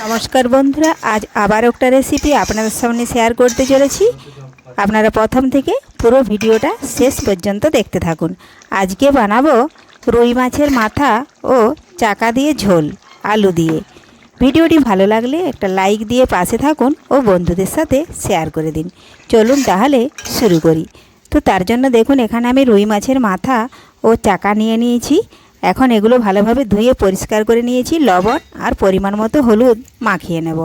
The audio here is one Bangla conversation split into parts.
নমস্কার বন্ধুরা, আজ আবার একটা রেসিপি আপনাদের সামনে শেয়ার করতে চলেছি। আপনারা প্রথম থেকে পুরো ভিডিওটা শেষ পর্যন্ত দেখতে থাকুন। আজকে বানাবো রুই মাছের মাথা ও চাকা দিয়ে ঝোল আলু দিয়ে। ভিডিওটি ভালো লাগলে একটা লাইক দিয়ে পাশে থাকুন ও বন্ধুদের সাথে শেয়ার করে দিন। চলুন তাহলে শুরু করি। তো তার জন্য দেখুন, এখানে আমি রুই মাছের মাথা ও চাকা নিয়ে নিয়েছি। এখন এগুলো ভালোভাবে ধুয়ে পরিষ্কার করে নিয়েছি। লবণ আর পরিমাণ মতো হলুদ মাখিয়ে নেব।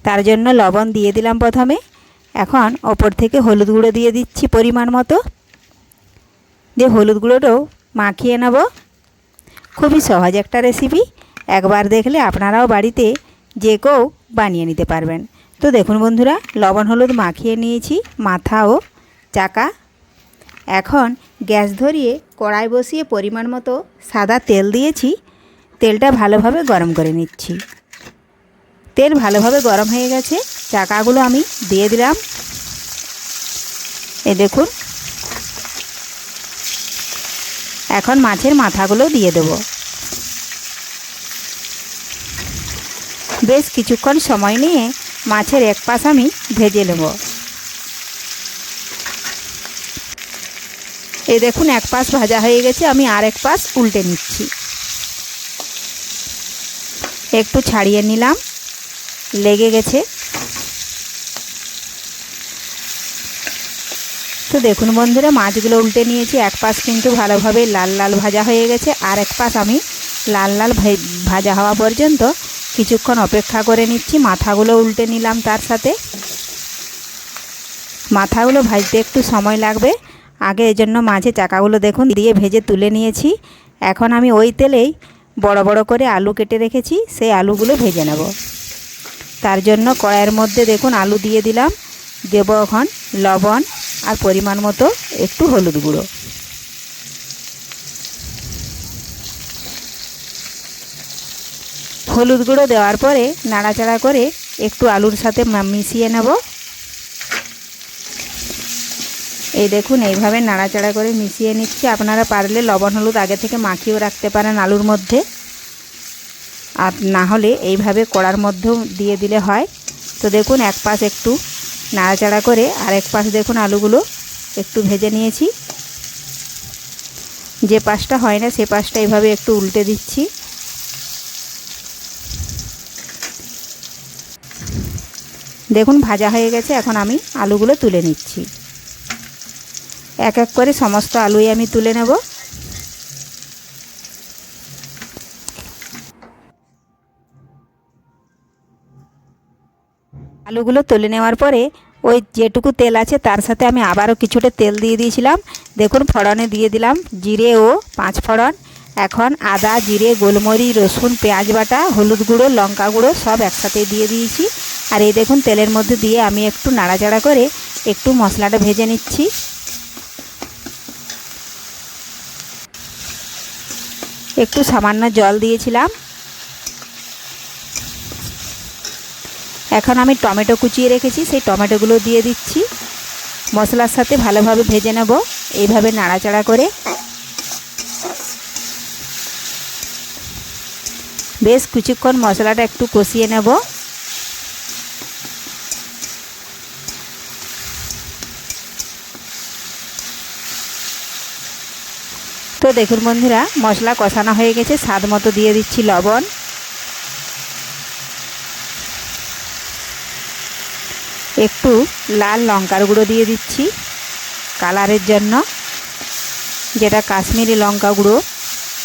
তার জন্য লবণ দিয়ে দিলাম প্রথমে। এখন ওপর থেকে হলুদ গুঁড়ো দিয়ে দিচ্ছি পরিমাণ মতো, দিয়ে হলুদ গুঁড়োটাও মাখিয়ে নেব। খুবই সহজ একটা রেসিপি, একবার দেখলে আপনারাও বাড়িতে যে কেউ বানিয়ে নিতে পারবেন। তো দেখুন বন্ধুরা, লবণ হলুদ মাখিয়ে নিয়েছি মাথা ও চাকা। এখন গ্যাস ধরিয়ে কড়াই বসিয়ে পরিমাণ মতো সাদা তেল দিয়েছি। তেলটা ভালোভাবে গরম করে নিচ্ছি। তেল ভালোভাবে গরম হয়ে গেছে, চাকাগুলো আমি দিয়ে দিলাম। এই দেখুন, এখন মাছের মাথাগুলো দিয়ে দেব। বেশ কিছুক্ষণ সময় নিয়ে মাছের এক পাশ আমি ভেজে নেব। এই দেখুন, এক পাশ ভাজা হয়ে গেছে, আমি আর এক পাশ উল্টে নিচ্ছি। একটু ছাড়িয়ে নিলাম, লেগে গেছে। তো দেখুন বন্ধুরা, মাছগুলো উল্টে নিয়েছি। এক পাশ কিন্তু ভালোভাবে লাল লাল ভাজা হয়ে গেছে, আর এক পাশ আমি লাল লাল ভাজা হওয়া পর্যন্ত কিছুক্ষণ অপেক্ষা করে নিচ্ছি। মাথাগুলো উল্টে নিলাম তার সাথে। মাথাগুলো ভাজতে একটু সময় লাগবে, আগে এজন্য মাছের চাকাগুলো দেখুন দিয়ে ভেজে তুলে নিয়েছি। এখন আমি ওই তেলেই বড় বড় করে আলু কেটে রেখেছি, সেই আলুগুলো ভেজে নেব। তার জন্য কড়াইয়ের মধ্যে দেখুন আলু দিয়ে দিলাম। দেব এখন লবণ আর পরিমাণ মতো একটু হলুদ গুঁড়ো। হলুদ গুঁড়ো দেওয়ার পরে নাড়াচাড়া করে একটু আলুর সাথে মিশিয়ে নেব। এই দেখুন, এইভাবে নাড়াচাড়া করে মিশিয়ে নিচ্ছি। আপনারা পারলে লবণ হলুদ আগে থেকে মাখিয়েও রাখতে পারেন আলুর মধ্যে, আর না হলে এইভাবে কড়ার মধ্যেও দিয়ে দিলে হয়। তো দেখুন, এক পাশ একটু নাড়াচাড়া করে আর এক পাশ দেখুন আলুগুলো একটু ভেজে নিয়েছি। যে পাশটা হয় না সে পাশটা এইভাবে একটু উল্টে দিচ্ছি। দেখুন ভাজা হয়ে গেছে, এখন আমি আলুগুলো তুলে নিচ্ছি। এক এক করে সমস্ত আলুই আমি তুলে নেব। আলুগুলো তুলে নেওয়ার পরে ওই যেটুকু তেল আছে তার সাথে আমি আবারও কিছুটা তেল দিয়ে দিয়েছিলাম। দেখুন, ফোড়নে দিয়ে দিলাম জিরে ও 5 ফোড়ন। এখন আদা, জিরে, গোলমরিচ, রসুন, পেঁয়াজ বাটা, হলুদ গুঁড়ো, লঙ্কা গুঁড়ো সব একসাথে দিয়ে দিয়েছি। আর এই দেখুন, তেলের মধ্যে দিয়ে আমি একটু নাড়াচাড়া করে একটু মশলাটা ভেজে নিচ্ছি। একটু সামান্য জল দিয়েছিলাম। এখন আমি টমেটো কুচিয়ে রেখেছি, সেই টমেটোগুলো দিয়ে দিচ্ছি। মশলার সাথে ভালোভাবে ভেজে নেব, এইভাবে নাড়াচাড়া করে। বেশ কিছুক্ষণ মশলাটা একটু কষিয়ে নেব। তো দেখুন বন্ধুরা, মশলা কষানো হয়ে গেছে। স্বাদ মতো দিয়ে দিচ্ছি লবণ। একটু লাল লঙ্কার গুঁড়ো দিয়ে দিচ্ছি কালারের জন্য, যেটা কাশ্মীরি লঙ্কা গুঁড়ো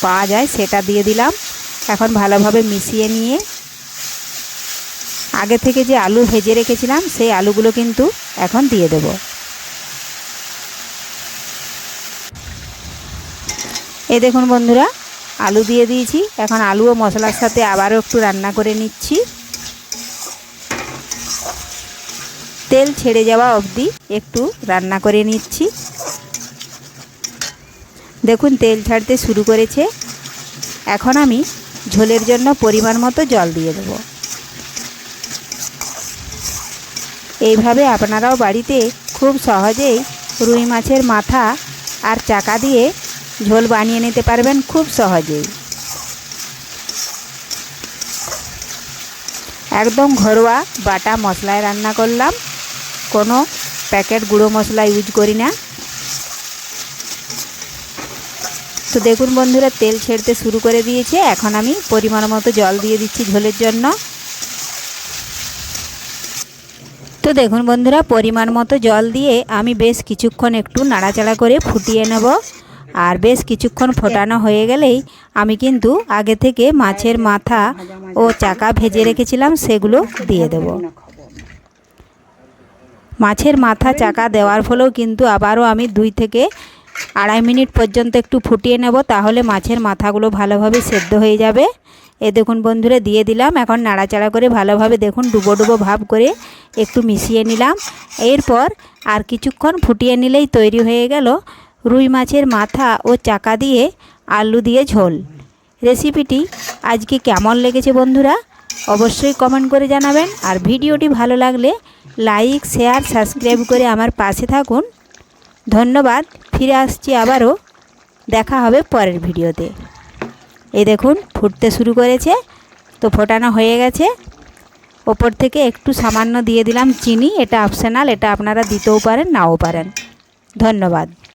পাওয়া যায় সেটা দিয়ে দিলাম। এখন ভালোভাবে মিশিয়ে নিয়ে আগে থেকে যে আলু ভেজে রেখেছিলাম সেই আলুগুলো কিন্তু এখন দিয়ে দেব। এই দেখুন বন্ধুরা, আলু দিয়ে দিয়েছি। এখন আলু ও মশলার সাথে আবারও একটু রান্না করে নিচ্ছি। তেল ছেড়ে যাওয়া অবধি একটু রান্না করে নিচ্ছি। দেখুন, তেল ছাড়তে শুরু করেছে। এখন আমি ঝোলের জন্য পরিমাণ মতো জল দিয়ে দেব। এইভাবে আপনারাও বাড়িতে খুব সহজেই রুই মাছের মাথা আর চাকা দিয়ে ঝোল বানিয়ে নিতে পারবেন খুব সহজেই। একদম ঘরোয়া বাটা মশলায় রান্না করলাম, কোনো প্যাকেট গুঁড়ো মশলা ইউজ করি না। তো দেখুন বন্ধুরা, তেল ছেড়তে শুরু করে দিয়েছে। এখন আমি পরিমাণ মতো জল দিয়ে দিচ্ছি ঝোলের জন্য। তো দেখুন বন্ধুরা, পরিমাণ মতো জল দিয়ে আমি বেশ কিছুক্ষণ একটু নাড়াচাড়া করে ফুটিয়ে নেব। আর বেশ কিছুক্ষণ ফোটানো হয়ে গেলেই আমি কিন্তু আগে থেকে মাছের মাথা ও চাকা ভেজে রেখেছিলাম, সেগুলো দিয়ে দেব। মাছের মাথা চাকা দেওয়ার ফলেও কিন্তু আবারও আমি 2 থেকে আড়াই মিনিট পর্যন্ত একটু ফুটিয়ে নেব, তাহলে মাছের মাথাগুলো ভালোভাবে সেদ্ধ হয়ে যাবে। এ দেখুন বন্ধুরা, দিয়ে দিলাম। এখন নাড়াচাড়া করে ভালোভাবে দেখুন ডুবো ডুবো ভাব করে একটু মিশিয়ে নিলাম। এরপর আর কিছুক্ষণ ফুটিয়ে নিলেই তৈরি হয়ে গেল রুই মাছের মাথা ও চাকা দিয়ে আলু দিয়ে ঝোল। রেসিপিটি আজকে কেমন লেগেছে বন্ধুরা অবশ্যই কমেন্ট করে জানাবেন। আর ভিডিওটি ভালো লাগলে লাইক, শেয়ার, সাবস্ক্রাইব করে আমার পাশে থাকুন। ধন্যবাদ। ফিরে আসছি আবারও, দেখা হবে পরের ভিডিওতে। এই দেখুন ফুটতে শুরু করেছে, তো ফোটানো হয়ে গেছে। ওপর থেকে একটু সামান্য দিয়ে দিলাম চিনি, এটা অপশনাল, এটা আপনারা দিতেও পারেন নাও পারেন। ধন্যবাদ।